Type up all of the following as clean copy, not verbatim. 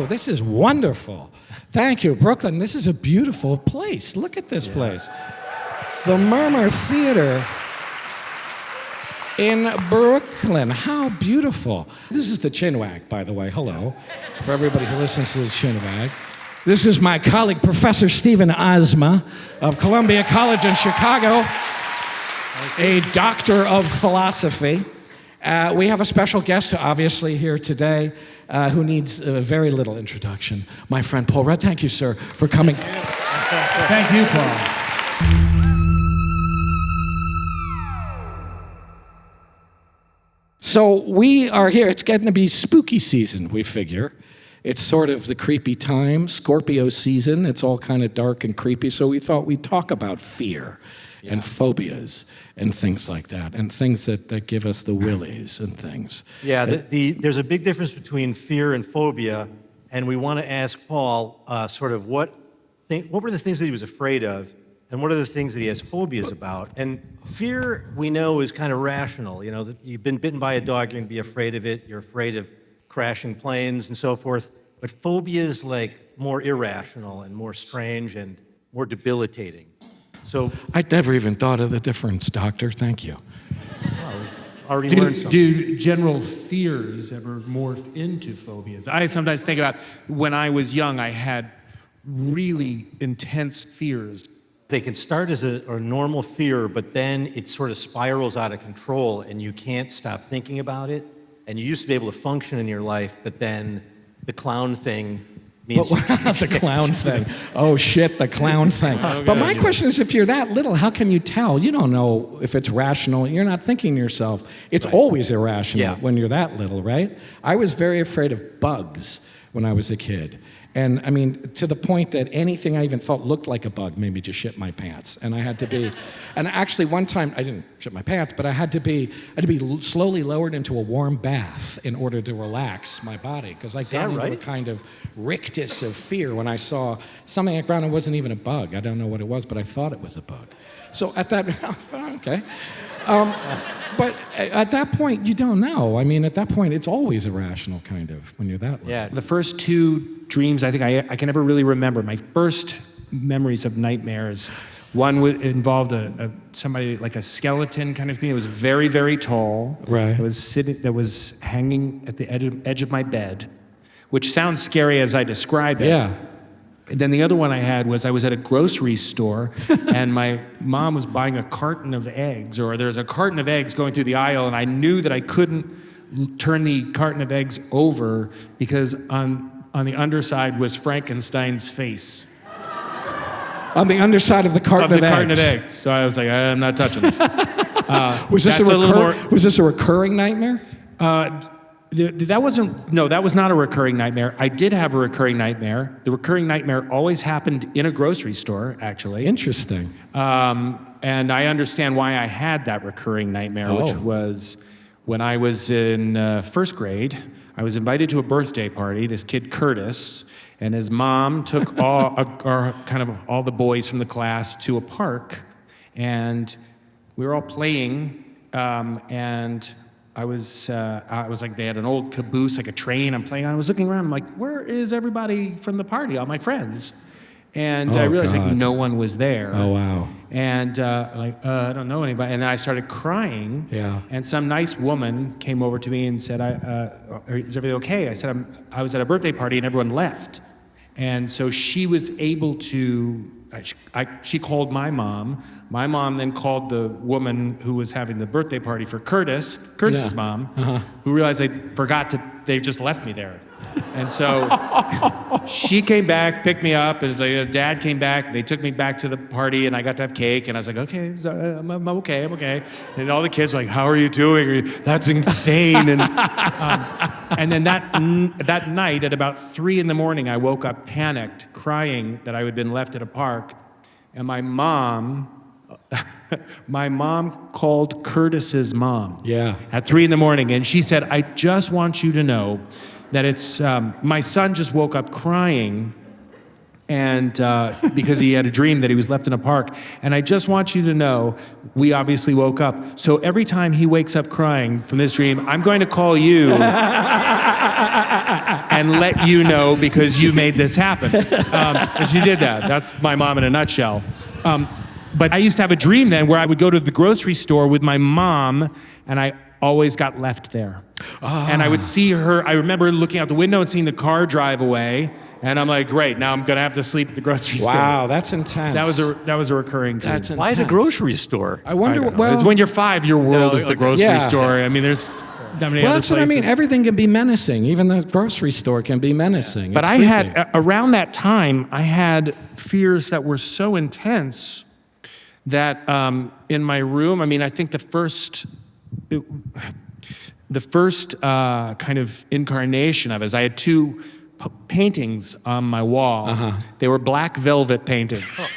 Oh, this is wonderful. Thank you, Brooklyn. This is a beautiful place. Look at this place. The Murmrr Theater in Brooklyn. How beautiful. This is the Chinwag, by the way. Hello. For everybody who listens to the Chinwag. This is my colleague, Professor Stephen Ozma of Columbia College in Chicago, a doctor of philosophy. We have a special guest, obviously, here today who needs very little introduction. My friend Paul Rudd. Thank you, sir, for coming. Thank you, Paul. So we are here. It's getting to be spooky season, we figure. It's sort of the creepy time, Scorpio season. It's all kind of dark and creepy. So we thought we'd talk about fear and phobias and things like that, and things that give us the willies and things. Yeah, there's a big difference between fear and phobia, and we want to ask Paul sort of what were the things that he was afraid of, and what are the things that he has phobias about. And fear, we know, is kind of rational. You know, you've been bitten by a dog, you're going to be afraid of it. You're afraid of crashing planes and so forth. But phobia is like more irrational and more strange and more debilitating. So I'd never even thought of the difference, doctor. Thank you. Already learned something. Do general fears ever morph into phobias? I sometimes think about when I was young, I had really intense fears. They can start as a normal fear, but then it sort of spirals out of control and you can't stop thinking about it. And you used to be able to function in your life, but then the clown thing means the clown thing. Oh shit, the clown thing. But my question is, if you're that little, how can you tell? You don't know if it's rational. You're not thinking to yourself. It's always irrational when you're that little, right? I was very afraid of bugs when I was a kid. And I mean, to the point that anything I even felt looked like a bug made me just shit my pants. And I had to be, and actually one time, I didn't shit my pants, but I had to be slowly lowered into a warm bath in order to relax my body. Because I got into a kind of rictus of fear when I saw something on the ground. It wasn't even a bug. I don't know what it was, but I thought it was a bug. So at that, okay. But at that point, you don't know. I mean, at that point, it's always irrational, kind of, when you're that little. Yeah, the first two dreams I think I can never really remember. My first memories of nightmares, one involved somebody like a skeleton kind of thing. It was very, very tall. Right. That was hanging at the edge of my bed, which sounds scary as I describe it. Yeah. And then the other one I had was I was at a grocery store and my mom was buying a carton of eggs, or there was a carton of eggs going through the aisle, and I knew that I couldn't turn the carton of eggs over because on the underside was Frankenstein's face. On the underside of the carton of eggs. So I was like, I'm not touching it. Was this a recurring nightmare? That was not a recurring nightmare. I did have a recurring nightmare. The recurring nightmare always happened in a grocery store, actually. Interesting. And I understand why I had that recurring nightmare, which was when I was in first grade. I was invited to a birthday party. This kid, Curtis, and his mom took all the boys from the class to a park, and we were all playing, and I was like, they had an old caboose, like a train I'm playing on. I was looking around, I'm like, where is everybody from the party, all my friends? And I realized like no one was there. Oh, wow. And I don't know anybody. And then I started crying. Yeah. And some nice woman came over to me and said, is everything okay? I said, I was at a birthday party and everyone left. And so she was able to, she called my mom. My mom then called the woman who was having the birthday party for Curtis's mom, who realized they just left me there. And so she came back, picked me up, and like, Dad came back. They took me back to the party, and I got to have cake. And I was like, okay, I'm okay. And all the kids were like, how are you doing? That's insane. And then that night at about 3 a.m, I woke up panicked, crying that I had been left at a park. And my mom called Curtis's mom at 3 a.m, and she said, I just want you to know that it's my son just woke up crying, and because he had a dream that he was left in a park, and I just want you to know we obviously woke up. So every time he wakes up crying from this dream, I'm going to call you, and and let you know because you made this happen. And she did that. That's my mom in a nutshell. But I used to have a dream then where I would go to the grocery store with my mom, and I always got left there. And I would see her. I remember looking out the window and seeing the car drive away, and I'm like, great, now I'm gonna have to sleep at the grocery store. Wow, that's intense. That was a recurring dream. That's intense. Why the grocery store? I wonder. Well, it's when you're 5, your world is the grocery Yeah. store. I mean, there's not many well, other that's what I mean. places. Everything can be menacing. Even the grocery store can be menacing. But It's I creepy. had, around that time, I had fears that were so intense that in my room, I mean, I think the first kind of incarnation of it is I had 2 paintings on my wall. They were black velvet paintings.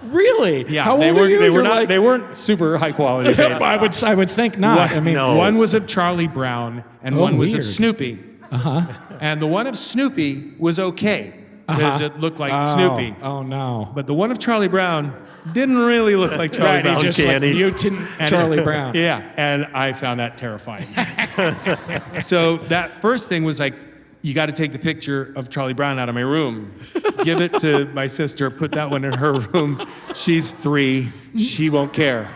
Really? Yeah, How old they are weren't, you? They were You're not. like- They weren't super high quality paintings. I would think not. I mean, No. One was of Charlie Brown, and one was weird. of Snoopy. And the one of Snoopy was okay because it looked like Snoopy. Oh no. But the one of Charlie Brown didn't really look like Charlie Right, Brown. he just like Uncanny. mutant Charlie Brown. Yeah, and I found that terrifying. So that first thing was like, you got to take the picture of Charlie Brown out of my room, give it to my sister, put that one in her room. She's 3, she won't care.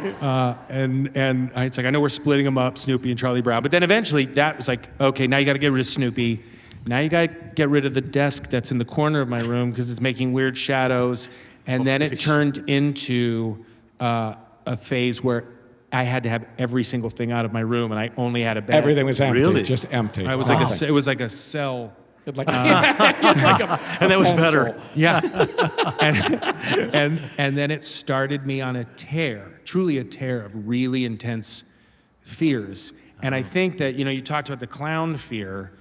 And it's like, I know we're splitting them up, Snoopy and Charlie Brown. But then eventually that was like, okay, now you got to get rid of Snoopy. Now you got to get rid of the desk that's in the corner of my room because it's making weird shadows. And then it turned into a phase where I had to have every single thing out of my room, and I only had a bed. Everything was empty. Really? Just empty. I was it was like a cell. like, like And that was better. Yeah. and then it started me on a tear, truly a tear of really intense fears. And I think that, you talked about the clown fear.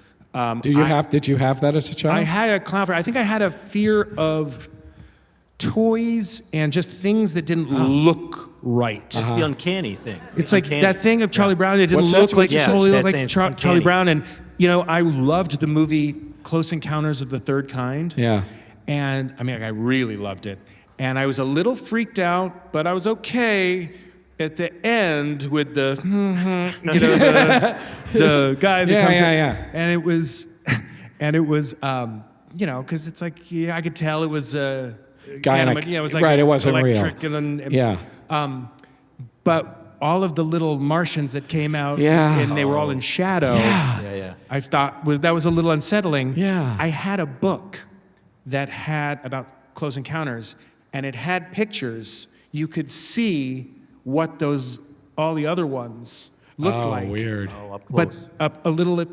Did you have that as a child? I had a clown fear. I think I had a fear of toys and just things that didn't look right. It's the uncanny thing. It's like Uncanny. that thing of Charlie Brown. It didn't What's look that? like Yeah, totally that's look like saying Charlie uncanny. Brown. And I loved the movie Close Encounters of the Third Kind. Yeah. And I mean, I really loved it. And I was a little freaked out, but I was okay at the end with the the guy that comes in. yeah. And it was because it's like I could tell it was Guy in a- it was like right, it wasn't real. electric and Yeah. but all of the little Martians that came out, Yeah. and they were all in shadow. Yeah. I thought that was a little unsettling. Yeah. I had a book that had about Close Encounters, and it had pictures. You could see what all the other ones looked like. Weird. Oh, up close. But up a little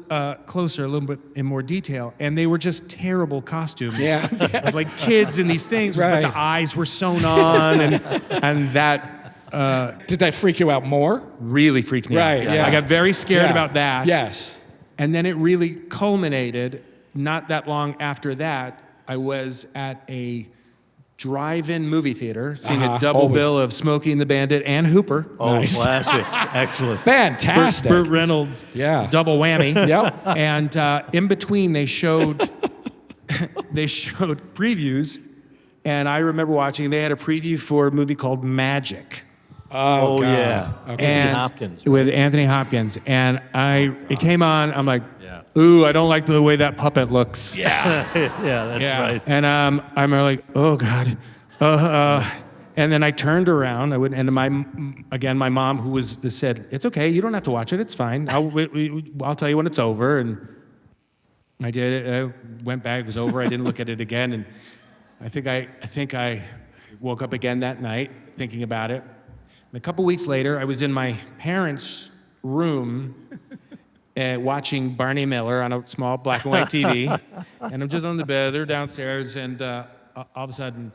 closer, a little bit in more detail, and they were just terrible costumes. Yeah. Of like kids in these things, Right. but the eyes were sewn on, and that Did that freak you out more? really freaked me Right, out. yeah. I got very scared Yeah. about that. Yes. And then it really culminated. Not that long after that, I was at a drive-in movie theater seeing a double Always. bill of Smokey and the Bandit and Hooper. Oh, Nice. classic. Excellent. Fantastic. Burt Reynolds, Yeah. double whammy. Yep. And in between, they showed previews, and I remember watching. They had a preview for a movie called Magic. Oh, God. yeah. Okay. Anthony And Hopkins. with Anthony Hopkins, and it came on. I'm like, Yeah. ooh, I don't like the way that puppet looks. Yeah, that's right. And I'm like, oh God. And then I turned around. I went, and my mom, who said, it's okay. You don't have to watch it. It's fine. I'll tell you when it's over. And I did it. I went back. It was over. I didn't look at it again. And I think I woke up again that night thinking about it. And a couple weeks later, I was in my parents' room watching Barney Miller on a small black and white TV. And I'm just on the bed. They're downstairs. And all of a sudden,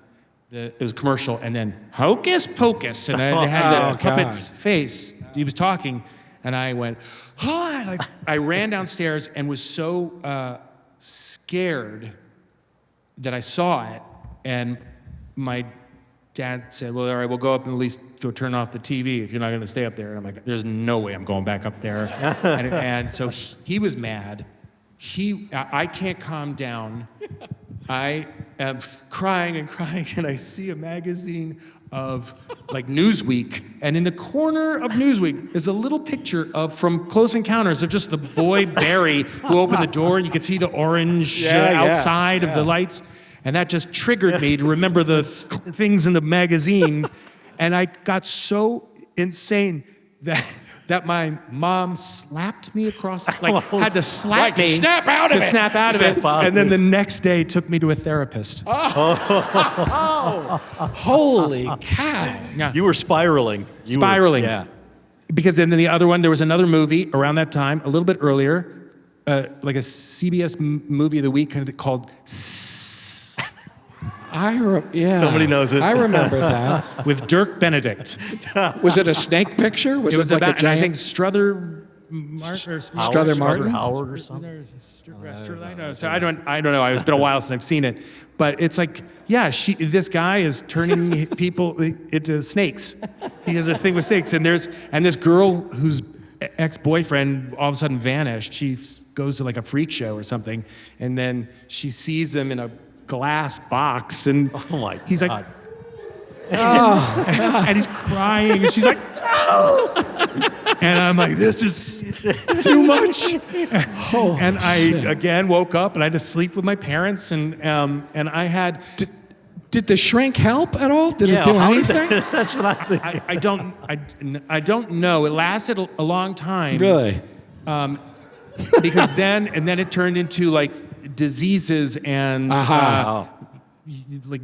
it was a commercial. And then, Hocus Pocus. And they had the puppet's face. He was talking. And I went, oh, I ran downstairs and was so scared that I saw it. And my dad said, well, all right, we'll go up and at least turn off the TV if you're not going to stay up there. And I'm like, there's no way I'm going back up there. and so he was mad. I can't calm down. I am crying, and I see a magazine of like Newsweek, and in the corner of Newsweek is a little picture from Close Encounters of just the boy Barry who opened the door, and you could see the orange outside of the lights, and that just triggered me to remember the things in the magazine, and I got so insane that my mom slapped me across, had to slap me snap out of it. snap out of it, and then the next day took me to a therapist. Holy cow. Yeah. You were spiraling. Spiraling. Yeah. Because then the other one, there was another movie around that time, a little bit earlier, like a CBS movie of the week called Somebody knows it. I remember that. with Dirk Benedict. Was it a snake picture? Was It was like about, a giant? and I think Struther Martin. Struther Martin? Howard or something. I know. So I don't know. It's been a while since I've seen it, but it's like, yeah, this guy is turning people into snakes. He has a thing with snakes, and this girl whose ex-boyfriend all of a sudden vanished. She goes to like a freak show or something, and then she sees him in a glass box, and he's like, and he's crying, and she's like, no! And I'm like, this is too much. And I again woke up, and I had to sleep with my parents, and I had. Did the shrink help at all? Did it do anything? That's what I'm thinking. I don't know. It lasted a long time. Really? Because then it turned into like diseases and like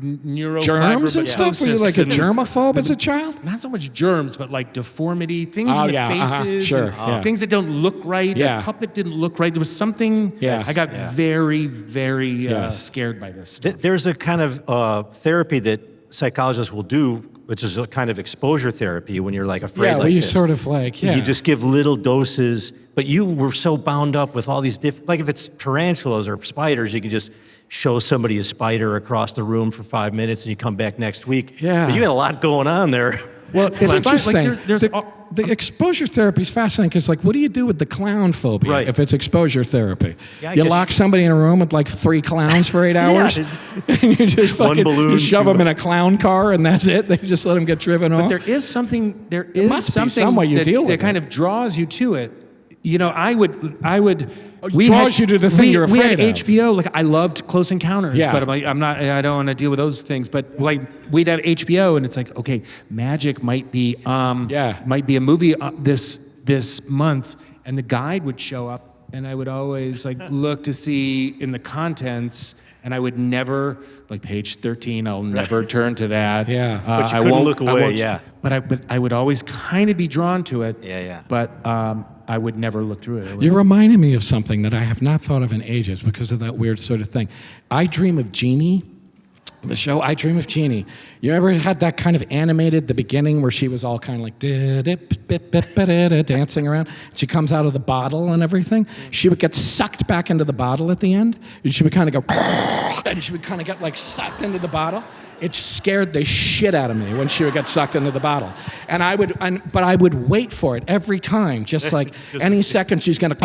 Germs and stuff? Were you like a germaphobe as a child? Not so much germs, but like deformity, things in the faces, sure, things that don't look right. Yeah. The puppet didn't look right. There was something. Yes. I got very, very scared by this stuff. There's a kind of therapy that psychologists will do, which is a kind of exposure therapy when you're like afraid like where you this. sort of like, You just give little doses, but you were so bound up with all these different, like if it's tarantulas or spiders, you can just show somebody a spider across the room for 5 minutes and you come back next week. Yeah. But you had a lot going on there. Well, it's interesting. Like the exposure therapy is fascinating because, like, what do you do with the clown phobia Right. if it's exposure therapy? Yeah, I you guess- lock somebody in a room with like 3 clowns for 8 hours, and you just One fucking balloon, you shove 2 them in a clown car, and that's it. They just let them get driven off. There is something. There must be is something some way you deal with that kind it. of draws you to it. You know, I would. Draws you to the thing you're afraid we had of. HBO. Like I loved Close Encounters, Yeah. but I'm like, I don't want to deal with those things. But like we'd have HBO, and it's like, okay, Magic might be might be a movie this month, and the guide would show up, and I would always like look to see in the contents. And I would never, like page 13, I'll never turn to that. Yeah. But you I couldn't won't- look I away, won't- yeah. But I would always kind of be drawn to it. Yeah. But I would never look through it. You're reminding me of something that I have not thought of in ages because of that weird sort of thing. I Dream of Jeannie, the show I Dream of Jeannie. You ever had that kind of animated, the beginning where she was all kind of like dancing around? She comes out of the bottle and everything. She would get sucked back into the bottle at the end, and she would kind of go, and she would kind of get like sucked into the bottle. It scared the shit out of me when she would get sucked into the bottle. And but I would wait for it every time, just like any second she's gonna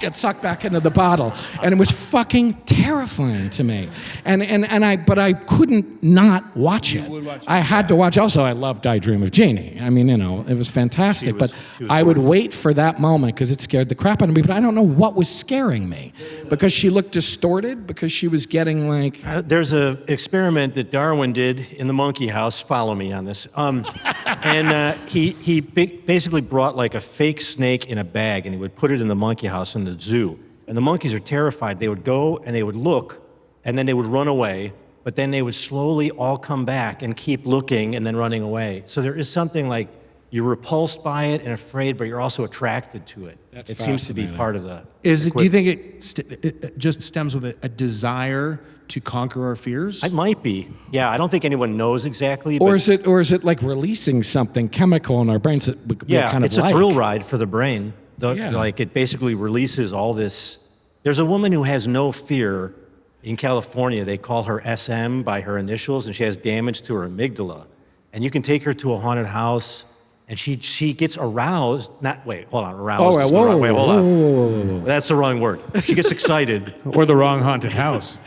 get sucked back into the bottle. And it was fucking terrifying to me. But I couldn't not watch it. I had to watch. Also, I loved I Dream of Jeannie. I mean, you know, it was fantastic. She was I would gorgeous. wait for that moment because it scared the crap out of me. But I don't know what was scaring me. Because she looked distorted, because she was getting like... There's an experiment that Darwin did in the monkey house. Follow me on this. He basically brought like a fake snake in a bag, and he would put it in the monkey house in the zoo. And the monkeys are terrified. They would go and they would look, and then they would run away. But then they would slowly all come back and keep looking and then running away. So there is something like you're repulsed by it and afraid, but you're also attracted to it. That's it seems to be fascinating. part of the. Do you think it just stems with a desire to conquer our fears? It might be. Yeah, I don't think anyone knows exactly. Or but is it like releasing something chemical in our brains that we yeah, kind of it's like? a thrill ride for the brain. Yeah. Like it basically releases all this. There's a woman who has no fear in California. They call her SM by her initials, and she has damage to her amygdala. And you can take her to a haunted house, and she gets aroused. Aroused. Oh, is the whoa, wrong- wait, hold whoa, on. whoa. That's the wrong word. She gets excited. Or the wrong haunted house?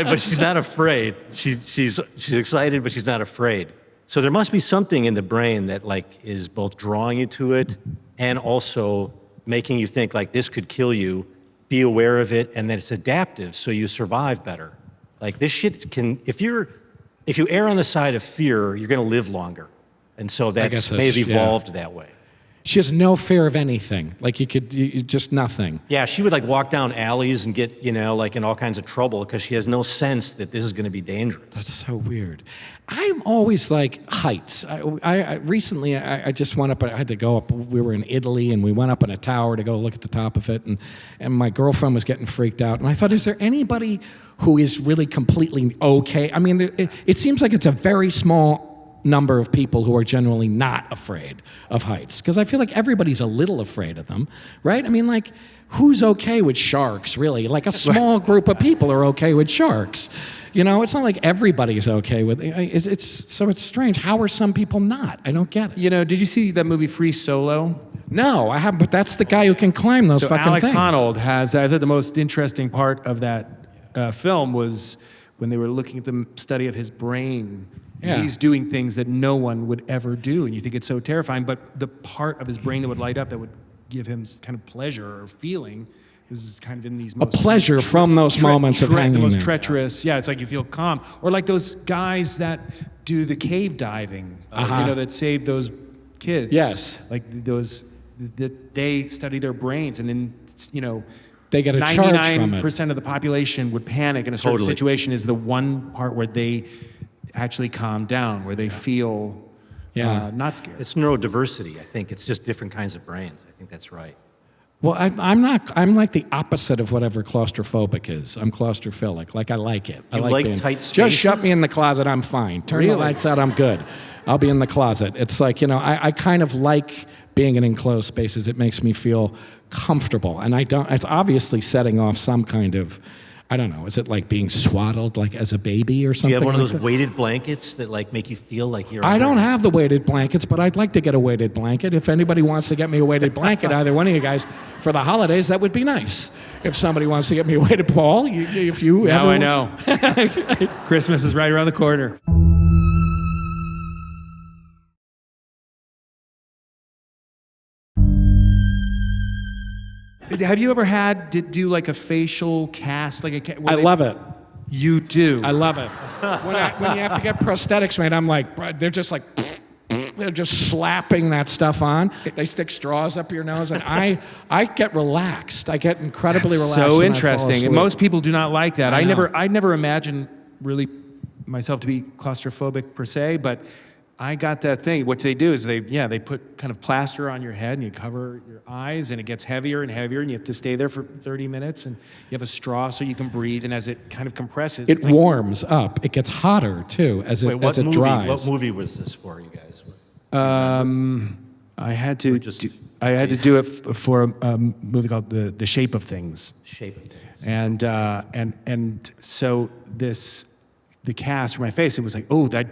but she's not afraid. She's excited, but she's not afraid. So there must be something in the brain that like is both drawing you to it and also making you think like this could kill you, be aware of it, and that it's adaptive so you survive better. Like this shit can, if you err on the side of fear, you're gonna live longer. And so that's may have evolved that way. She has no fear of anything. Like just nothing. Yeah, she would like walk down alleys and get, like in all kinds of trouble because she has no sense that this is going to be dangerous. That's so weird. I'm always like heights. I recently just went up. I had to go up. We were in Italy and we went up in a tower to go look at the top of it. And my girlfriend was getting freaked out. And I thought, is there anybody who is really completely okay? I mean, it seems like it's a very small number of people who are generally not afraid of heights, because I feel like everybody's a little afraid of them, right? I mean, like, who's okay with sharks, really? Like a small group of people are okay with sharks. It's not like everybody's okay with it. So it's strange. How are some people not? I don't get it. Did you see that movie Free Solo? No, I haven't, but that's the guy who can climb those fucking Alex things. Honnold has, I thought the most interesting part of that film was when they were looking at the study of his brain. Yeah. He's doing things that no one would ever do, and you think it's so terrifying, but the part of his brain that would light up that would give him kind of pleasure or feeling is kind of in these most... A pleasure from those moments of hanging the most there. treacherous, it's like you feel calm. Or like those guys that do the cave diving, that save those kids. Yes. Like those, that they study their brains, and then, they get a charge from it. 99% of the population would panic in a certain situation is the one part where they actually calm down, where they feel not scared. It's neurodiversity, I think. It's just different kinds of brains. I think that's right. Well, I'm like the opposite of whatever claustrophobic is. I'm claustrophilic. Like, I like it. I like being, tight spaces? Just shut me in the closet, I'm fine. Turn the lights out, I'm good. I'll be in the closet. It's like, I kind of like being in enclosed spaces. It makes me feel comfortable. And it's obviously setting off some kind of, I don't know, is it like being swaddled like as a baby or something? Do you have one like of those that? weighted blankets that like make you feel like you're... I don't have the weighted blankets, but I'd like to get a weighted blanket. If anybody wants to get me a weighted blanket, either one of you guys, for the holidays, that would be nice. If somebody wants to get me a weighted, Paul, if you Now ever... I know. Christmas is right around the corner. Have you ever had to do like a facial cast? I love it. You do. I love it. When you have to get prosthetics made, I'm like, they're just like, they're just slapping that stuff on. They stick straws up your nose, and I get relaxed. I get incredibly relaxed. So and interesting. And most people do not like that. I know. I'd never imagined really myself to be claustrophobic per se, but I got that thing. What they do is they put kind of plaster on your head and you cover your eyes, and it gets heavier and heavier, and you have to stay there for 30 minutes, and you have a straw so you can breathe, and as it kind of compresses, it warms up. It gets hotter too as it dries. What movie was this for, you guys? I had to do it for a movie called The Shape of Things. Shape of Things. And so the cast for my face, it was like, I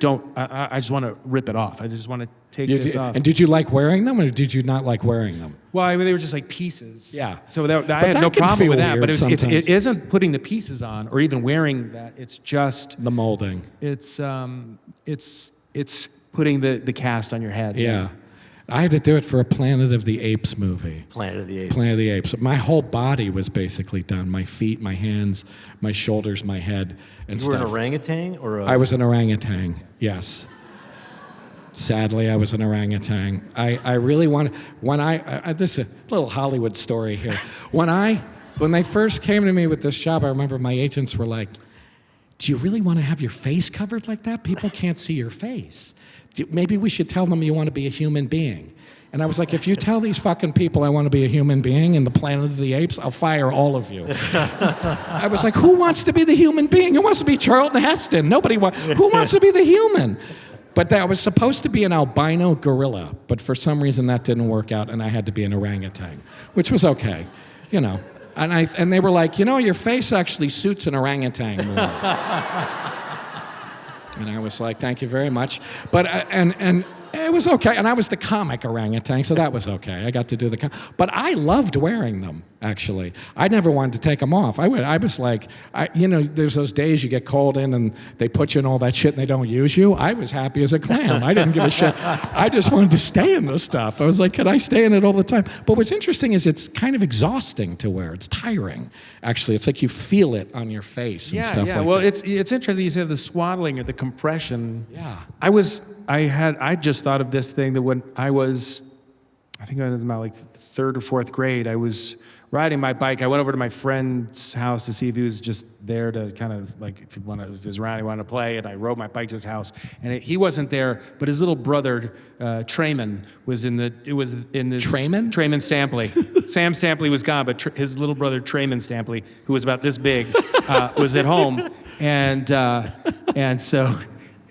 just want to rip it off. I just want to take this off. And did you like wearing them, or did you not like wearing them? Well, I mean, they were just like pieces. Yeah. So I had no can problem feel with that. weird But sometimes. it isn't putting the pieces on or even wearing that. It's just The molding. it's putting the cast on your head. Yeah. I had to do it for a Planet of the Apes movie. Planet of the Apes. Planet of the Apes. My whole body was basically done. My feet, my hands, my shoulders, my head, and You were stuff. an orangutan or a... I was an orangutan, yes. Sadly, I was an orangutan. I really wanted, this is a little Hollywood story here. When they first came to me with this job, I remember my agents were like, do you really want to have your face covered like that? People can't see your face. Maybe we should tell them you want to be a human being. And I was like, if you tell these fucking people I want to be a human being in the Planet of the Apes, I'll fire all of you. I was like, who wants to be the human being? Who wants to be Charlton Heston? Nobody wants. Who wants to be the human? But I was supposed to be an albino gorilla, but for some reason that didn't work out, and I had to be an orangutan, which was okay, And they were like, your face actually suits an orangutan more. And I was like, thank you very much. But and it was okay. And I was the comic orangutan, so that was okay. I got to do the But I loved wearing them. actually. I never wanted to take them off. I was like, there's those days you get called in and they put you in all that shit and they don't use you. I was happy as a clam. I didn't give a shit. I just wanted to stay in the stuff. I was like, can I stay in it all the time? But what's interesting is it's kind of exhausting to wear. It's tiring, actually. It's like you feel it on your face and stuff like well, that. it's interesting you said the swaddling or the compression. Yeah. I just thought of this thing that when I think I was about like 3rd or 4th grade, I was riding my bike. I went over to my friend's house to see if he was just there to kind of like, if he was around, he wanted to play, and I rode my bike to his house. And he wasn't there, but his little brother, Traymon, was in the Traymon? Traymon Stampley. Sam Stampley was gone, but his little brother, Traymon Stampley, who was about this big, was at home. And so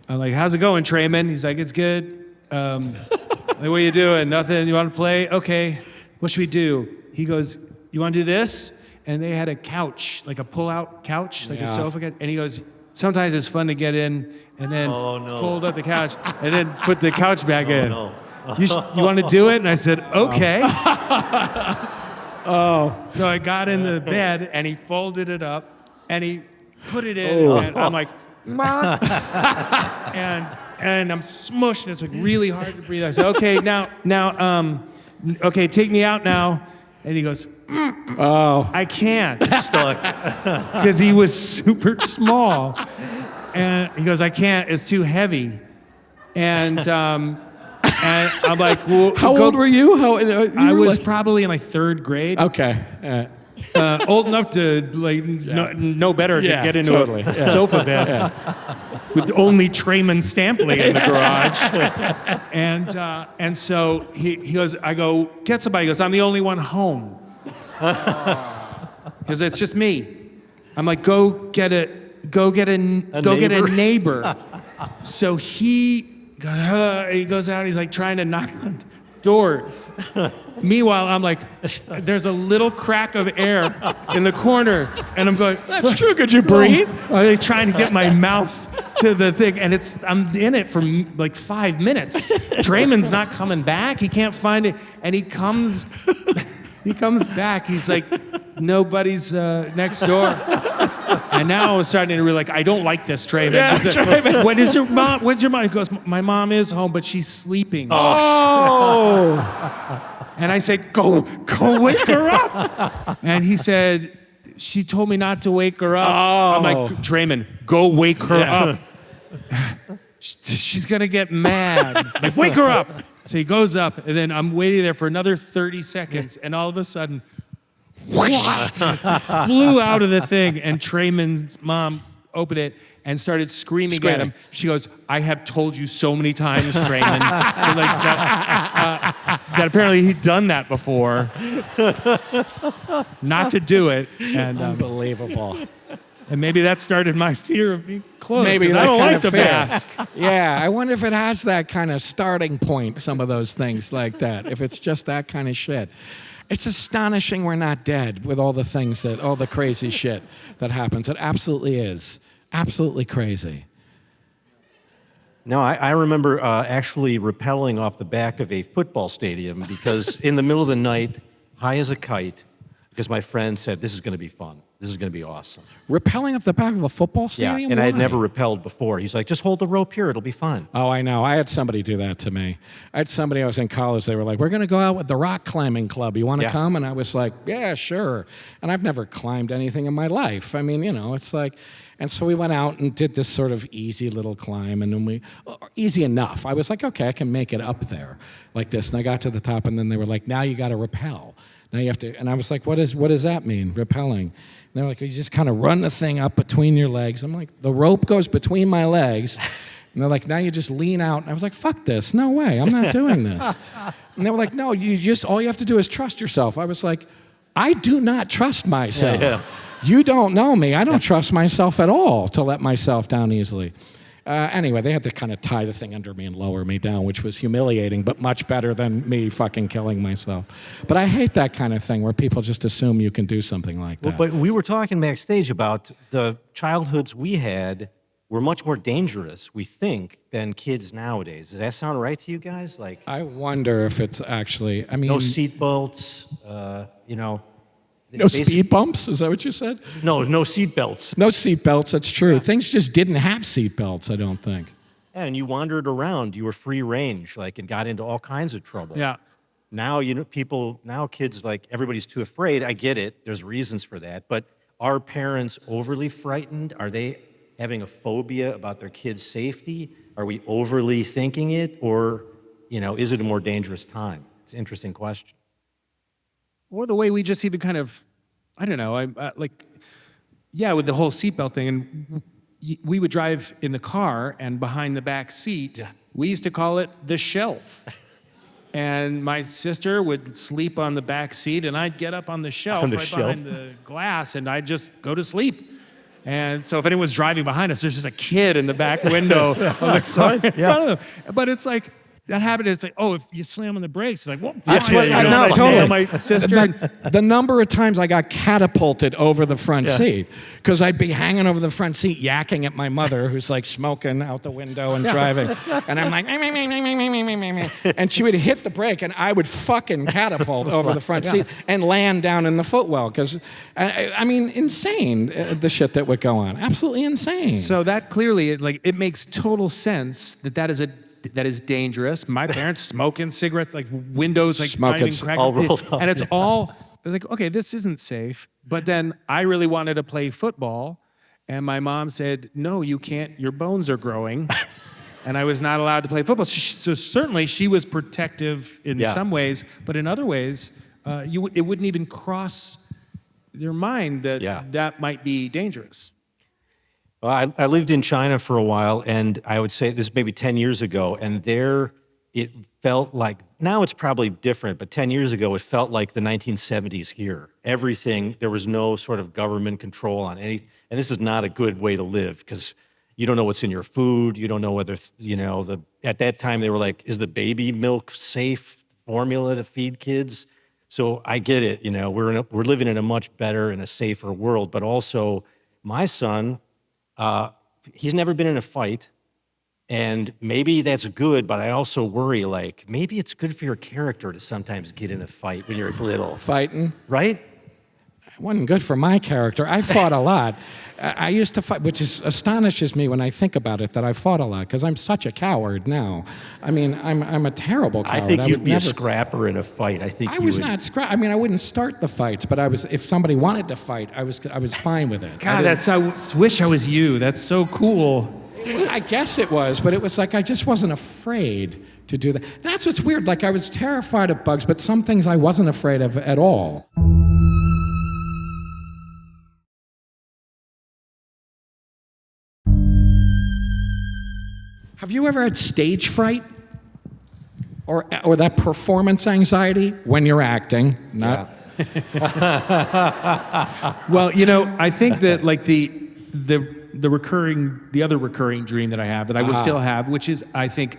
I'm like, how's it going, Traymon? He's like, it's good. Like, what are you doing? Nothing? You want to play? Okay. What should we do? He goes, you want to do this? And they had a couch, like a pull-out couch, like a sofa. And he goes, sometimes it's fun to get in and then fold up the couch and then put the couch back in. No. You want to do it? And I said, okay. So I got in the bed and he folded it up and he put it in. And I'm like, Mom. and I'm smushed. It's like really hard to breathe. I said, okay, now, okay, take me out now. And he goes, I can't. Stuck. Because he was super small. And he goes, I can't, it's too heavy. And I'm like, well, How old were you? I was probably in like 3rd grade. Okay. Old enough to like know better to get into a sofa bed with only Traymon Stampley in the garage. And so he goes, I go, get somebody. He goes, I'm the only one home. Because it's just me. I'm like, go get a neighbor. So he goes out, he's like trying to knock on doors. Meanwhile, I'm like, there's a little crack of air in the corner, and I'm going, That's true, could you breathe? Are they trying to get my mouth to the thing? And I'm in it for like 5 minutes. Traymon's not coming back. He can't find it. And he comes back. He's like, nobody's next door. And now I was starting to realize, like, I don't like this, Traymon. Yeah, Traymon. When's your mom? He goes, my mom is home, but she's sleeping. Oh! And I said, go wake her up. And he said, she told me not to wake her up. Oh. I'm like, Traymon, go wake her up. She's gonna get mad. Like, wake her up. So he goes up, and then I'm waiting there for another 30 seconds, and all of a sudden, whoosh, flew out of the thing, and Traymon's mom opened it and started screaming at him. She goes, I have told you so many times, Traymon, like that apparently he'd done that before. Not to do it. And, Unbelievable. and maybe that started my fear of being close. Maybe 'cause that I don't kind like of the fear. mask. Yeah, I wonder if it has that kind of starting point, some of those things like that, if it's just that kind of shit. It's astonishing we're not dead with all the things all the crazy shit that happens. It absolutely is. Absolutely crazy. No, I remember actually rappelling off the back of a football stadium because in the middle of the night, high as a kite, because my friend said, this is going to be fun. This is going to be awesome. Rappelling off the back of a football stadium? Yeah, and I had Why? never rappelled before. He's like, just hold the rope here. It'll be fun. Oh, I know. I had somebody do that to me. I had somebody, I was in college, they were like, we're going to go out with the rock climbing club. You want to come? And I was like, yeah, sure. And I've never climbed anything in my life. I mean, it's like, and so we went out and did this sort of easy little climb, and then easy enough. I was like, okay, I can make it up there like this. And I got to the top, and then they were like, now you got to rappel. Now you have to, and I was like, what does that mean, rappelling? And they're like, you just kind of run the thing up between your legs. I'm like, the rope goes between my legs. And they're like, now you just lean out. And I was like, fuck this, no way, I'm not doing this. And they were like, no, all you have to do is trust yourself. I was like, I do not trust myself. Yeah. You don't know me. I don't trust myself at all to let myself down easily. Anyway, they had to kind of tie the thing under me and lower me down, which was humiliating, but much better than me fucking killing myself. But I hate that kind of thing where people just assume you can do something like that. Well, but we were talking backstage about the childhoods we had were much more dangerous, we think, than kids nowadays. Does that sound right to you guys? Like, I wonder if it's actually, I mean... no seatbelts, No speed bumps? Is that what you said? No seatbelts. No seat belts, that's true. Things just didn't have seat belts, I don't think. And you wandered around. You were free range, like, and got into all kinds of trouble. Yeah. Now, kids, like, everybody's too afraid. I get it. There's reasons for that. But are parents overly frightened? Are they having a phobia about their kids' safety? Are we overly thinking it? Or, is it a more dangerous time? It's an interesting question. Or the way we just even kind of, I don't know, with the whole seatbelt thing, and we would drive in the car, and behind the back seat, we used to call it the shelf. And my sister would sleep on the back seat, and I'd get up on the shelf behind the glass, and I'd just go to sleep. And so if anyone's driving behind us, there's just a kid in the back window of the car. But it's like, that happened. It's like, oh, if you slam on the brakes, it's like, well, that's what I know. Totally. My sister. The number of times I got catapulted over the front seat because I'd be hanging over the front seat, yakking at my mother, who's like smoking out the window and driving, and I'm like, and she would hit the brake, and I would fucking catapult over the front seat and land down in the footwell because, I mean, insane the shit that would go on, absolutely insane. So that clearly, it makes total sense that is dangerous. My parents smoking cigarettes, like windows, like smoking all rolled up. And it's all like, okay, this isn't safe. But then I really wanted to play football, and my mom said, no, you can't, your bones are growing. And I was not allowed to play football. So certainly she was protective in some ways, but in other ways, it wouldn't even cross your mind that that might be dangerous. Well, I lived in China for a while, and I would say this is maybe 10 years ago, and there it felt like, now it's probably different, but 10 years ago it felt like the 1970s here. Everything, there was no sort of government control on any, and this is not a good way to live because you don't know what's in your food, you don't know whether, at that time they were like, is the baby milk safe formula to feed kids? So I get it, we're living in a much better and a safer world, but also my son, he's never been in a fight, and maybe that's good, but I also worry, like, maybe it's good for your character to sometimes get in a fight when you're little. Fighting? Right? It wasn't good for my character. I fought a lot. I used to fight, which astonishes me when I think about it, that I fought a lot, because I'm such a coward now. I mean, I'm a terrible coward. I think you'd be a scrapper in a fight. I was not scrap. I mean, I wouldn't start the fights, but if somebody wanted to fight, I was fine with it. God, I wish I was you. That's so cool. I guess it was, but it was like I just wasn't afraid to do that. That's what's weird. Like I was terrified of bugs, but some things I wasn't afraid of at all. Have you ever had stage fright? Or that performance anxiety when you're acting? Not. Well, I think that like the other recurring dream that I have, that I will still have, which is, I think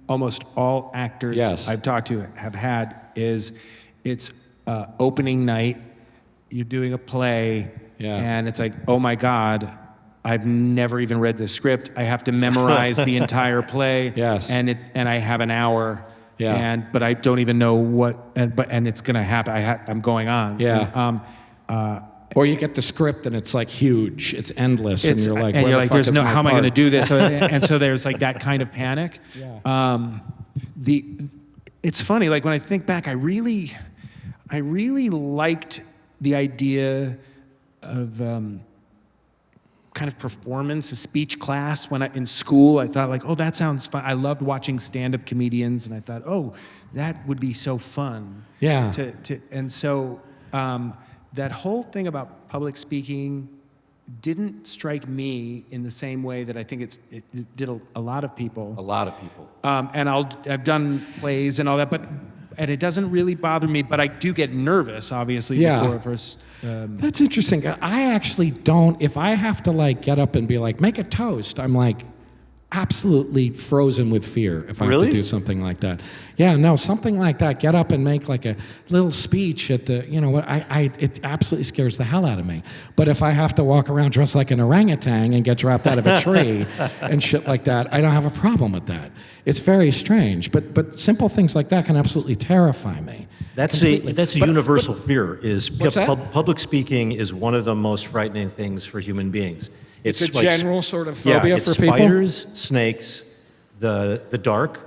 almost all actors I've talked to have had, is it's opening night, you're doing a play, and it's like, oh my God, I've never even read the script. I have to memorize the entire play, and I have an hour, but I don't even know what, and it's gonna happen. I'm going on. Or you get the script and it's like huge, it's endless, and you're like, there's no, how am I going to do this? And so there's like that kind of panic. It's funny, like when I think back, I really liked the idea of kind of performance, a speech class. In school, I thought like, oh, that sounds fun. I loved watching stand-up comedians, and I thought, oh, that would be so fun. And so that whole thing about public speaking didn't strike me in the same way that I think it did a lot of people. A lot of people. And I've done plays and all that, and it doesn't really bother me, but I do get nervous, obviously, before first. That's interesting. I actually don't. If I have to like get up and be like, make a toast, I'm like absolutely frozen with fear if I have to do something like that. Yeah, no, something like that. Get up and make like a little speech at the, it absolutely scares the hell out of me. But if I have to walk around dressed like an orangutan and get dropped out of a tree and shit like that, I don't have a problem with that. It's very strange. But simple things like that can absolutely terrify me. That's completely. a universal fear. Is What's that? public speaking is one of the most frightening things for human beings. It's a like general sort of phobia it's for people? spiders, snakes, the dark,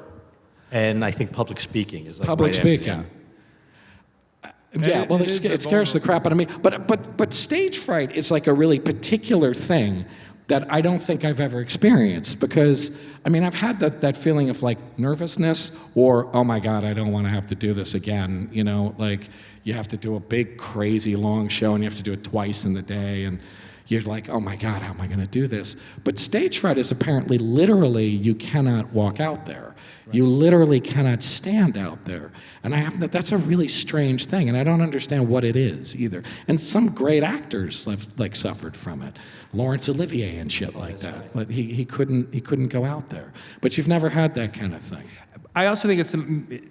and I think public speaking is like Public right after speaking. that. Yeah, well, it is it scares the crap out of me. But stage fright is like a really particular thing that I don't think I've ever experienced because, I mean, I've had that feeling of like nervousness or, oh my God, I don't want to have to do this again. You know, like you have to do a big, crazy, long show and you have to do it twice in the day. And you're like, oh my God, how am I going to do this? But stage fright is apparently literally you cannot walk out there. Right. You literally cannot stand out there. And that's a really strange thing, and I don't understand what it is either. And some great actors like suffered from it. Laurence Olivier and shit like that. But he couldn't go out there. But you've never had that kind of thing. I also think it's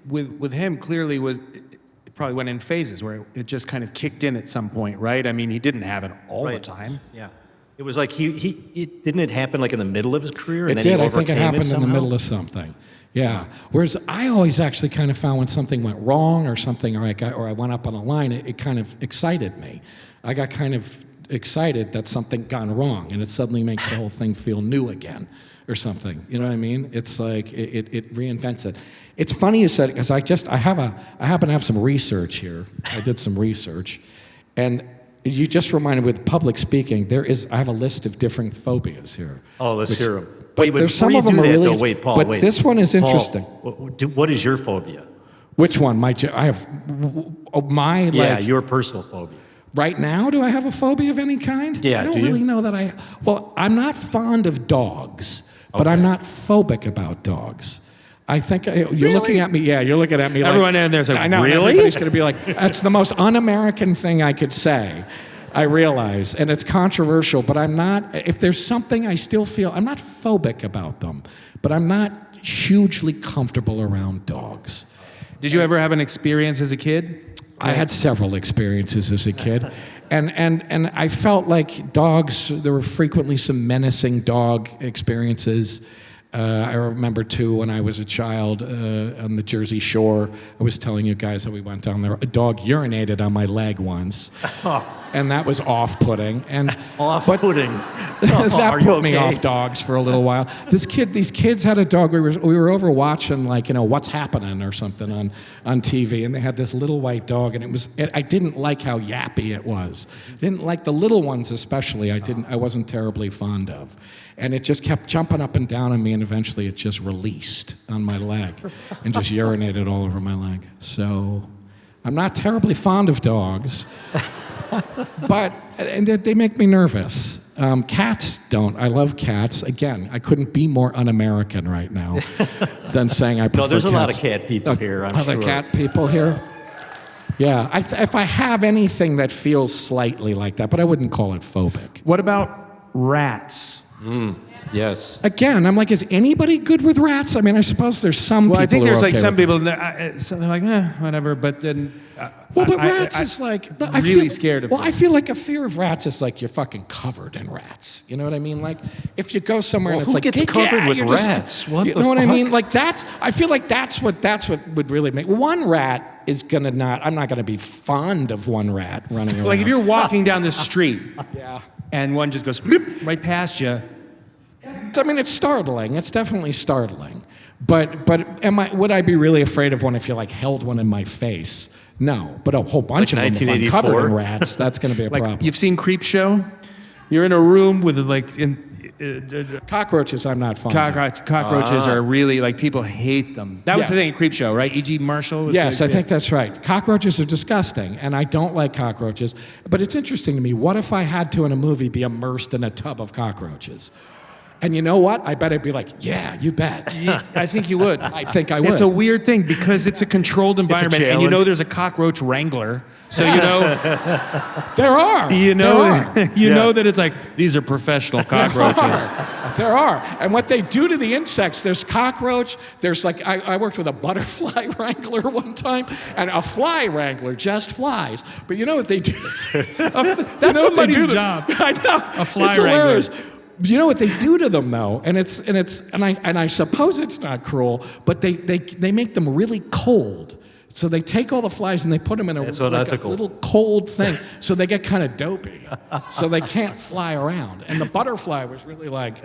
with him clearly was it probably went in phases where it just kind of kicked in at some point, right? I mean, he didn't have it all the time. Yeah. It was like didn't it happen like in the middle of his career? And It then did. He I think it happened in the somehow? middle of something. Yeah. Whereas I always actually kind of found when something went wrong or something, or I went up on a line, it kind of excited me. I got kind of excited that something gone wrong, and it suddenly makes the whole thing feel new again, or something. You know what I mean? It's like it reinvents it. It's funny you said it because I happen to have some research here. I did some research, and you just reminded me with public speaking. I have a list of different phobias here. Oh, let's hear them. But there's some of them are really. Wait, Paul. But wait. this one is interesting. Paul, what is your phobia? Which one? I have my Yeah, your personal phobia. Right now, do I have a phobia of any kind? Yeah, I don't do you? really know that I. Well, I'm not fond of dogs, but I'm not phobic about dogs. I think you're looking at me. Yeah, you're looking at me. Everyone like, in there's like, I know. and really? Everybody's going to be like, that's the most un-American thing I could say. I realize, and it's controversial, but I'm not. If there's something I still feel, I'm not phobic about them, but I'm not hugely comfortable around dogs. Did you ever have an experience as a kid? I had several experiences as a kid, and I felt like dogs. There were frequently some menacing dog experiences. I remember too when I was a child on the Jersey Shore. I was telling you guys that we went down there. A dog urinated on my leg once, and that was off-putting. And Off-putting. that put me off dogs for a little while. These kids had a dog. We were over watching like What's Happening or something on TV, and they had this little white dog, and I didn't like how yappy it was. Didn't like the little ones especially. I wasn't terribly fond of, and it just kept jumping up and down on me, and eventually it just released on my leg and just urinated all over my leg. So I'm not terribly fond of dogs. But they make me nervous. Cats don't. I love cats. Again, I couldn't be more un-American right now than saying I prefer cats. No, there's a lot of cat people here, I'm Other sure. cat people here? Yeah. If I have anything that feels slightly like that, but I wouldn't call it phobic. What about rats? Yes. Again, I'm like, is anybody good with rats? I mean, I suppose there's some Well, people I think who are there's like okay some with people that so they're like, whatever. But then, Well, but rats is like I really feel, scared of. Well, them. I feel like a fear of rats is like you're fucking covered in rats. You know what I mean? Like if you go somewhere Well, and it's who like gets covered with you're just- rats? What you the know what I fuck? mean? Like I feel like that's what would really make one rat is gonna not. I'm not gonna be fond of one rat running around. Like if you're walking down the street, yeah. and one just goes bloop right past you. I mean, it's startling. It's definitely startling. But would I be really afraid of one if you like held one in my face? No. But a whole bunch Like of them, if I'm covered 1984? in rats, that's going to be a Like problem. you've seen Creep Show? You're in a room with Cockroaches, I'm not fond of. cockroaches are really like people hate them. That was Yeah. the thing in Creep Show, right? E.G. Marshall. Was Yes, the- I think that's right. Cockroaches are disgusting, and I don't like cockroaches. But it's interesting to me. What if I had to, in a movie, be immersed in a tub of cockroaches? And you know what? I bet I'd be like, yeah, you bet. I think you would. I think I would. It's a weird thing because it's a controlled environment, and you know challenge. there's a cockroach wrangler, so you know There are. you know There are. you know that it's like these are professional cockroaches. There are. And what they do to the insects, there's cockroach, there's like, I worked with a butterfly wrangler one time, and a fly wrangler, just flies. But you know what they do? That's somebody's job. I know. A fly it's hilarious. wrangler. You know what they do to them though, and I suppose it's not cruel, but they make them really cold So they take all the flies and they put them in a little cold thing, so they get kind of dopey, so they can't fly around. And the butterfly was really like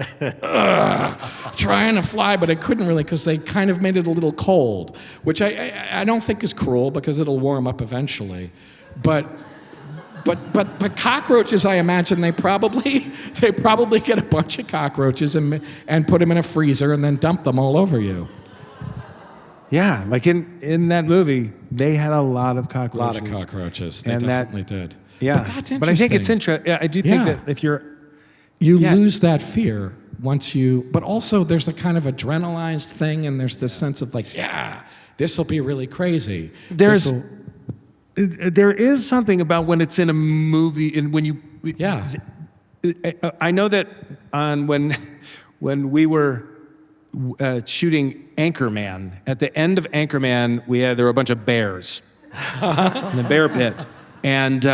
trying to fly, but it couldn't really because they kind of made it a little cold, which I don't think is cruel because it'll warm up eventually. But cockroaches, I imagine they probably get a bunch of cockroaches and put them in a freezer and then dump them all over you. Yeah, like in that movie, they had a lot of cockroaches. A lot of cockroaches. They and definitely did. Yeah, but that's interesting. But I think it's interesting. Yeah, I do think that if you lose that fear once you. But also, there's a kind of adrenalized thing, and there's this sense of like, this will be really crazy. There is something about when it's in a movie and when you. Yeah. I know that when we were shooting Anchorman, at the end of Anchorman, there were a bunch of bears in the bear pit, and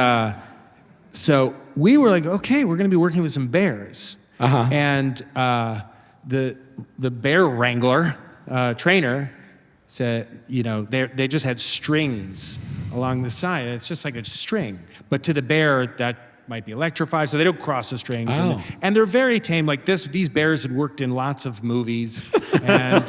so we were like, okay, we're going to be working with some bears, and the bear wrangler trainer said, they just had strings along the side. It's just like a string, but to the bear that might be electrified, so they don't cross the strings. Oh. And they're very tame. Like these bears had worked in lots of movies, and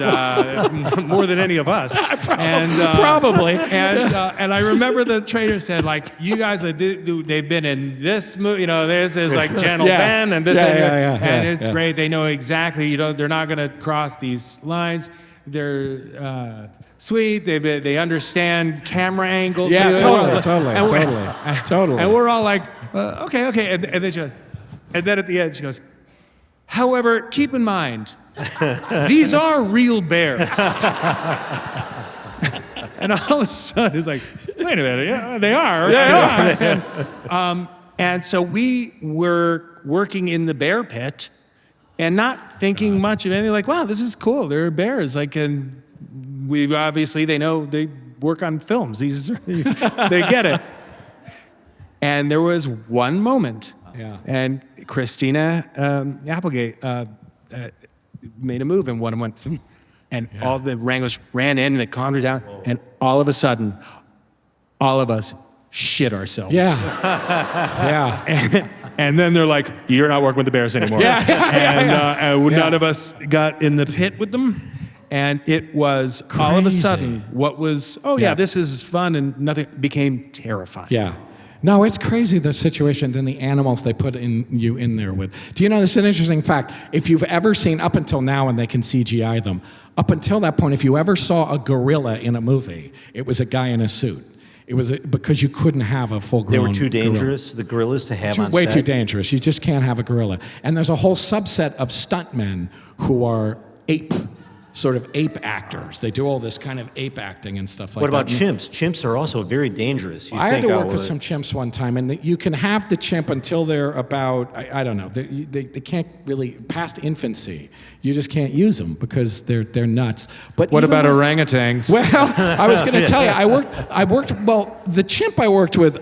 more than any of us. Probably. And I remember the trainer said, like, you guys they've been in this movie. This is like Channel Ben, and this, and it's great. They know exactly. They're not going to cross these lines. They're sweet. They understand camera angles. Yeah, totally. And we're all like, okay. And then at the end she goes, however, keep in mind, these are real bears. And all of a sudden it's like, wait a minute, yeah, they are. And so we were working in the bear pit and not thinking much of anything. Like, wow, this is cool. They're bears. Like, and we obviously they work on films. They get it. And there was one moment, and Christina Applegate made a move, and one went, and all the wranglers ran in, and they calmed her down, and all of a sudden, all of us shit ourselves. And then they're like, you're not working with the bears anymore. None of us got in the pit with them. And it was crazy. All of a sudden, what was, this is fun, and nothing became terrifying. Yeah. No, it's crazy, the situation, then the animals they put you in there with. Do you know, this is an interesting fact. If you've ever seen, up until now, and they can CGI them, up until that point, if you ever saw a gorilla in a movie, it was a guy in a suit. It was because you couldn't have a full-grown They were too dangerous, gorilla. the gorillas, to have on Way set? too dangerous. You just can't have a gorilla. And there's a whole subset of stuntmen who are ape actors. They do all this kind of ape acting and stuff like that. What about chimps? Chimps are also very dangerous. I had to work with some chimps one time, and you can have the chimp until they're about, I don't know, they can't really, past infancy. You just can't use them because they're nuts. But what about orangutans? Well, I was going to tell you, the chimp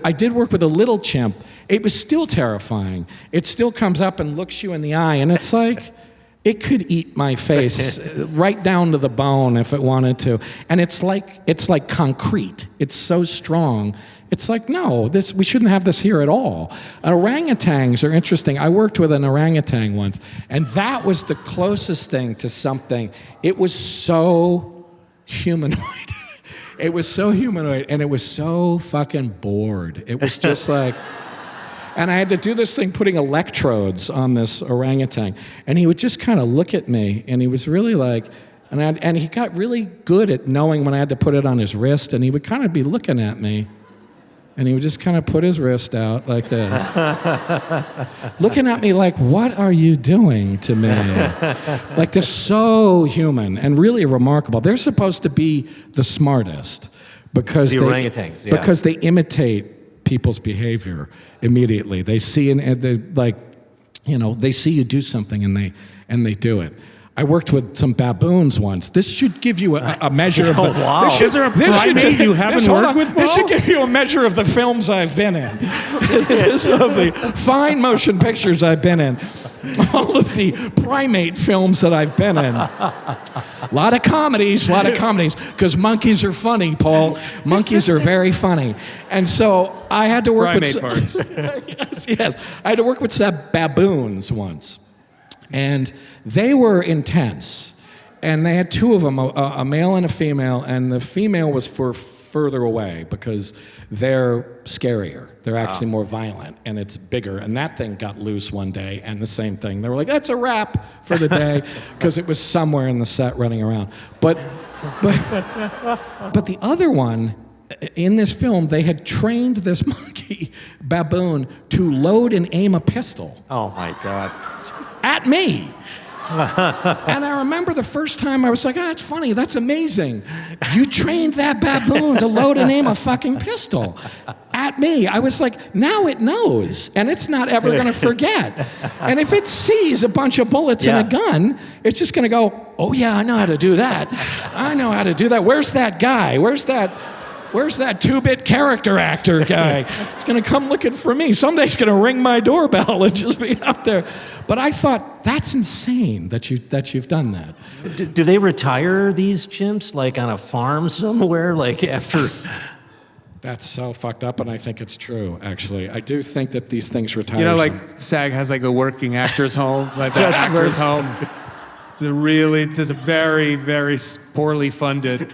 I did work with a little chimp. It was still terrifying. It still comes up and looks you in the eye, and it's like, it could eat my face right down to the bone if it wanted to. And it's like concrete. It's so strong. It's like, no, we shouldn't have this here at all. Orangutans are interesting. I worked with an orangutan once, and that was the closest thing to something. It was so humanoid. It was so humanoid, and it was so fucking bored. It was just like... And I had to do this thing, putting electrodes on this orangutan. And he would just kind of look at me, and he was really like, and he got really good at knowing when I had to put it on his wrist, and he would kind of be looking at me, and he would just kind of put his wrist out like this. Looking at me like, what are you doing to me? Like, they're so human and really remarkable. They're supposed to be the smartest because orangutans, because they imitate people's behavior immediately. They see they see you do something and they do it. I worked with some baboons once. This should give you a measure of the... wow. Is there a primate you haven't worked with, This should give you a measure of the films I've been in. Of the fine motion pictures I've been in. all of the primate films that I've been in. A lot of comedies, because monkeys are funny, Paul. Monkeys are very funny. And so I had to work Primate parts. yes. I had to work with some baboons once. And they were intense. And they had two of them, a male and a female, and the female was further away because they're scarier. They're actually more violent, and it's bigger. And that thing got loose one day, and the same thing. They were like, that's a wrap for the day, because it was somewhere in the set running around. But the other one, in this film, they had trained this monkey baboon to load and aim a pistol. Oh, my God. At me. And I remember the first time I was like, that's funny, that's amazing. You trained that baboon to load and aim a fucking pistol at me. I was like, now it knows, and it's not ever going to forget. And if it sees a bunch of bullets and a gun, it's just going to go, oh yeah, I know how to do that. I know how to do that. Where's that guy? Where's that two-bit character actor guy? He's going to come looking for me. Someday he's going to ring my doorbell and just be out there. But I thought, that's insane that you've done that. Do they retire these chimps, like on a farm somewhere, like after? That's so fucked up, and I think it's true, actually. I do think that these things retire. You know, like SAG has like a working actors home, like the actors home. It's a very, very poorly funded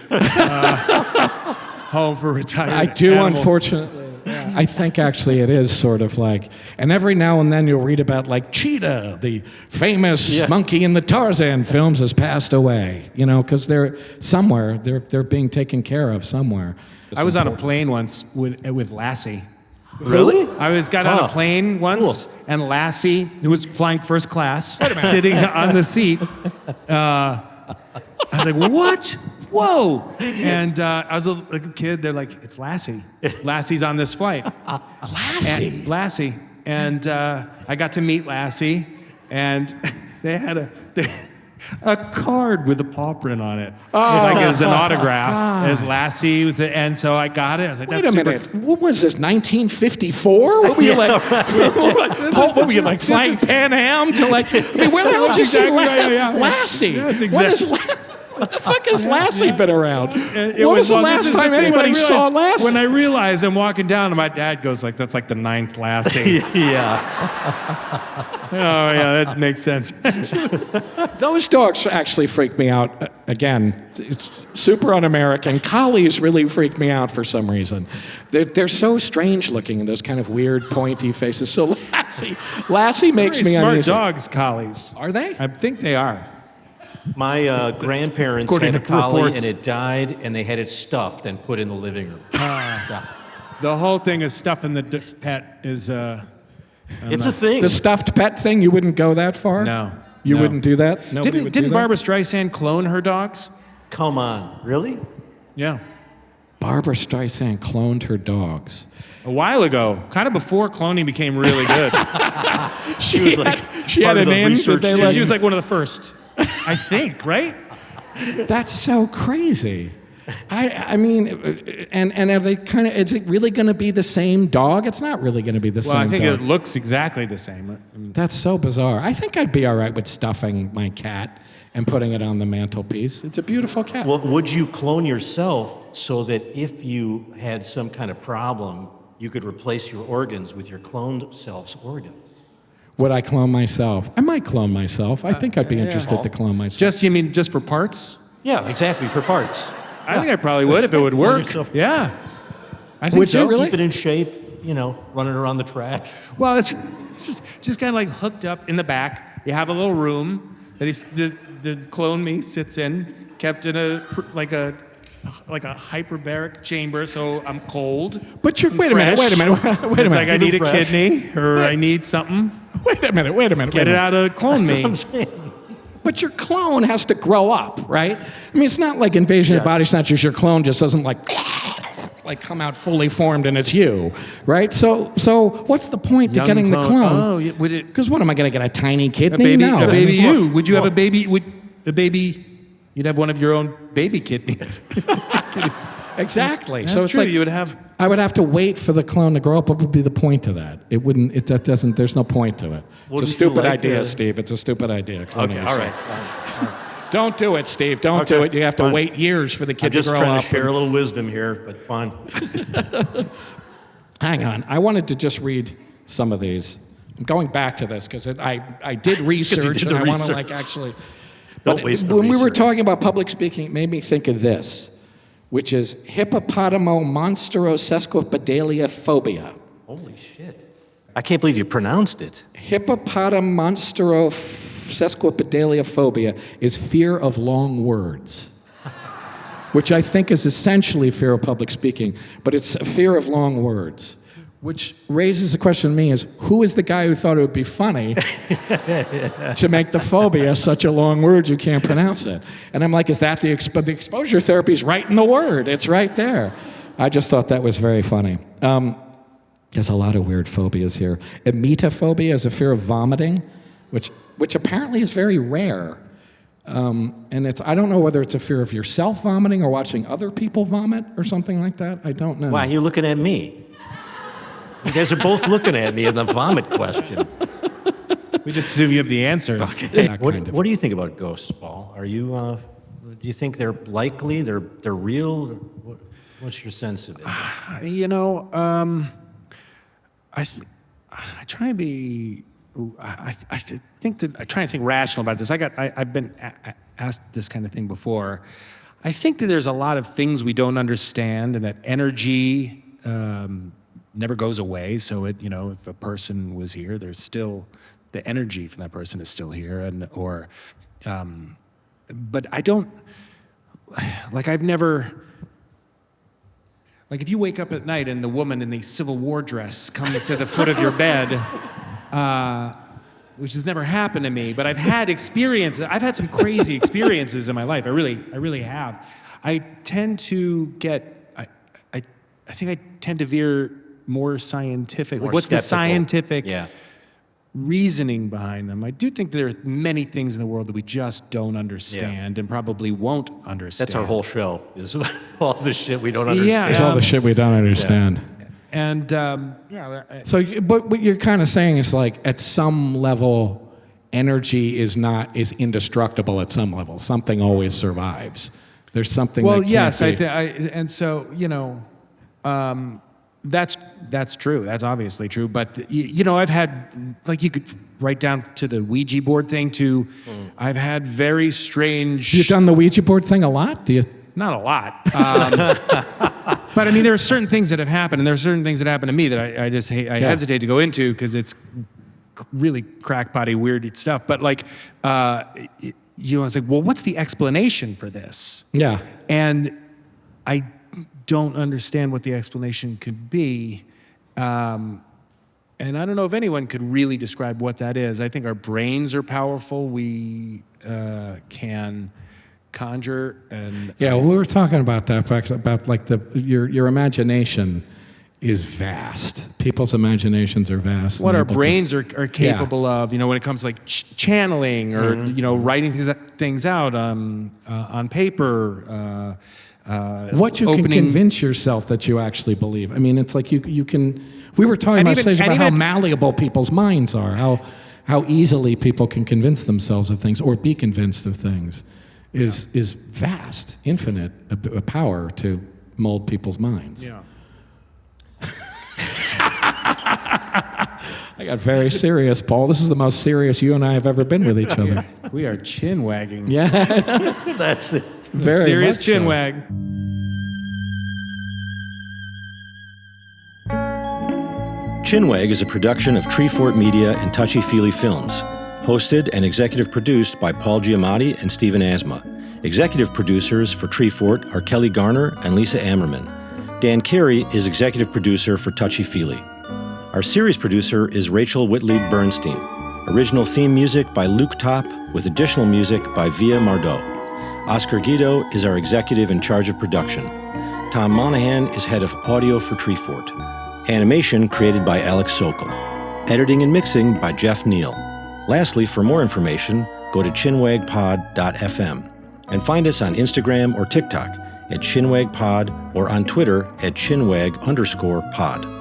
home for retired I do, animals. unfortunately. I think actually it is sort of like, and every now and then you'll read about like Cheetah, the famous monkey in the Tarzan films, has passed away. You know, because they're somewhere, they're being taken care of somewhere. I was on a plane once with Lassie. Really? I got on a plane once, and Lassie, who was flying first class, sitting on the seat. I was like, what? Whoa! And I was a kid. They're like, it's Lassie. Lassie's on this flight. Lassie. And I got to meet Lassie, and they had a card with a paw print on it. Like as an autograph. As Lassie was and so I got it. I was like, wait a minute. What was this, 1954? What were you like? What were you like, flying Pan Am to like? I mean, where the hell did you see Lassie? That's What the fuck has Lassie been around? It What was the well, last time anybody saw Lassie? When I realized I'm walking down, and my dad goes like, "That's like the 9th Lassie." Yeah. Oh yeah, that makes sense. Those dogs actually freak me out. Again, it's super un-American. Collies really freak me out for some reason. They're so strange looking, and those kind of weird pointy faces. So Lassie makes me smart uneasy. Dogs, collies. Are they? I think they are. My grandparents According had a to collie, reports. and it died, and they had it stuffed and put in the living room. The whole thing of stuffing the pet is. It's a thing. The stuffed pet thing, you wouldn't go that far? No. You No. wouldn't do that? Nobody would do Didn't that? Barbara Streisand clone her dogs? Come on, really? Yeah. Barbara Streisand cloned her dogs. A while ago, kind of before cloning became really good. She was like she part had of an the in research that they team. like, She was like one of the first, I think, right? That's so crazy. I mean, and are they kind of? Is it really going to be the same dog? It's not really going to be the Well, same. I think dog. it looks exactly the same. That's so bizarre. I think I'd be all right with stuffing my cat and putting it on the mantelpiece. It's a beautiful cat. Well, would you clone yourself so that if you had some kind of problem, you could replace your organs with your cloned self's organs? Would I clone myself? I might clone myself. I think I'd be interested to clone myself. You mean just for parts? Yeah, exactly, for parts. I think I probably would if it would Clone work. yourself. Yeah. I think Would you so. really? Keep it in shape, running around the track. Well, it's just kind of like hooked up in the back. You have a little room that the clone me sits in, kept in a hyperbaric chamber, so I'm cold. But you're, I'm wait a minute. fresh. It's like I need a fresh. kidney or I need something. Wait a minute. Get it out of clone That's me. what I'm saying. But your clone has to grow up, right? I mean, it's not like Invasion of the Body Snatchers. Your clone just doesn't like come out fully formed and it's you, right? So what's the point to Young getting the clone? Oh, yeah, would it? Because what am I going to get, a tiny kidney? A baby, No. a baby you. Would you have a baby? A baby? You'd have one of your own baby kidneys. Exactly. That's so it's true. like You would have. I would have to wait for the clone to grow up. What would be the point of that? It wouldn't. That doesn't. There's no point to it. It's Wouldn't a you stupid like idea, to- Steve. It's a stupid idea. Cloning Okay, all yourself. right. Don't do it, Steve. Don't Okay, do it. You have to fine. wait years for the kid I'm just to grow trying up. to share a little wisdom here, but fine. Hang on. I wanted to just read some of these. I'm going back to this because I did research did and the I want to research. actually. Don't But waste the when we were research. talking about public speaking, it made me think of this, which is hippopotamonsterosesquipedaliaphobia. phobia. Holy shit. I can't believe you pronounced it. Hippopotamonsterosesquipedaliaphobia phobia is fear of long words, which I think is essentially fear of public speaking, but it's a fear of long words, which raises the question to me is, who is the guy who thought it would be funny to make the phobia such a long word you can't pronounce it? And I'm like, is that the exposure therapy is right in the word. It's right there. I just thought that was very funny. There's a lot of weird phobias here. Emetophobia is a fear of vomiting, which apparently is very rare. And I don't know whether it's a fear of yourself vomiting or watching other people vomit or something like that. I don't know. Why are you looking at me? You guys are both looking at me in the vomit question. We just assume you have the answers. That kind of- What do you think about ghosts, Paul? Are you? Do you think they're likely? They're real? What's your sense of it? You know, I try and be. I think that I try and think rational about this. I've been asked this kind of thing before. I think that there's a lot of things we don't understand, and that energy never goes away. So if a person was here, there's still the energy from that person is still here, but I don't I've never. Like if you wake up at night and the woman in the Civil War dress comes to the foot of your bed, which has never happened to me, but I've had experiences. I've had some crazy experiences in my life. I really have. I tend to get. I think I tend to veer more scientific. More Like what's the skeptical. scientific Yeah. reasoning behind them? I do think there are many things in the world that we just don't understand and probably won't understand. That's our whole show. Is all the shit we don't understand. It's all the shit we don't understand. And So, but what you're kind of saying is like, at some level, energy is indestructible. At some level, something always survives. There's something. well, that can't yes, be. and so that's true. That's obviously true. But I've had you could write down to the Ouija board thing too. I've had very strange. You've done the Ouija board thing a lot. Do you? Not a lot. But I mean, there are certain things that have happened, and there are certain things that happen to me that I just hate. I hesitate to go into because it's really crackpotty, weird stuff. But I was like, well, what's the explanation for this? Yeah. And I don't understand what the explanation could be. And I don't know if anyone could really describe what that is. I think our brains are powerful. We can conjure and... Yeah, well, we were talking about that, about like your imagination is vast. People's imaginations are vast. what and our able to- brains are capable of, when it comes to channeling or, writing things out on paper. What you can convince yourself that you actually believe. I mean, it's like you can. We were talking about stage about how malleable people's minds are, how easily people can convince themselves of things or be convinced of things, is vast, infinite a power to mold people's minds. Yeah. I got very serious, Paul. This is the most serious you and I have ever been with each other. We are chin wagging. Yeah, That's it. very Serious much chin so. wag. Chinwag is a production of Treefort Media and Touchy Feely Films. Hosted and executive produced by Paul Giamatti and Stephen Asma. Executive producers for Treefort are Kelly Garner and Lisa Ammerman. Dan Carey is executive producer for Touchy Feely. Our series producer is Rachel Whitley Bernstein. Original theme music by Luke Top, with additional music by Via Mardot. Oscar Guido is our executive in charge of production. Tom Monahan is head of audio for Treefort. Animation created by Alex Sokol. Editing and mixing by Jeff Neal. Lastly, for more information, go to chinwagpod.fm and find us on Instagram or TikTok @ChinwagPod or on Twitter @Chinwag_pod.